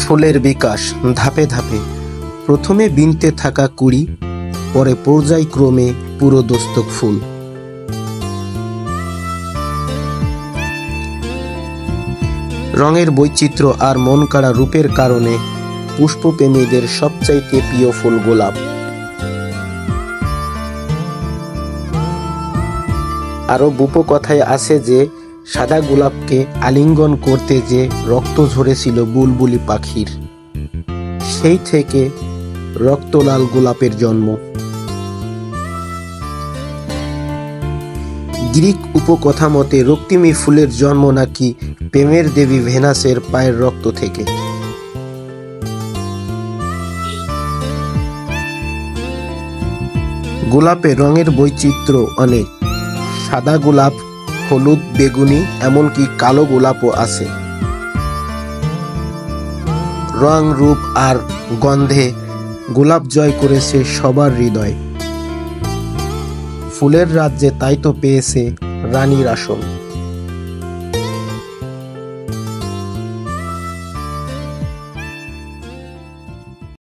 ফুলের বিকাশ ধাপে ধাপে, প্রথমে বিনতে থাকা কুড়ি, পরে পর্যায়ক্রমে পুরো দস্তক ফুল। রঙের বৈচিত্র্য আর মনকাড়া রূপের কারণে পুষ্পপ্রেমীদের সবচাইতে প্রিয় ফুল গোলাপ। আরও উপকথায় আছে যে সাদা গোলাপকে আলিঙ্গন করতে যে রক্ত ঝরেছিল বুলবুলি পাখির, সেই থেকে রক্তলাল গোলাপের জন্ম। গ্রিক উপকথা মতে রক্তিমী ফুলের জন্ম নাকি প্রেমের দেবী ভেনাসের পায়ের রক্ত থেকে। গোলাপের রঙের বৈচিত্র্য অনেক, সাদা গোলাপ, হলুদ, বেগুনি, এমনকি কালো গোলাপও আছে। রং, রূপ আর গন্ধে গোলাপ জয় করেছে সবার হৃদয়। ফুলের রাজ্যে তাই তো পেয়েছে রানীর আসন।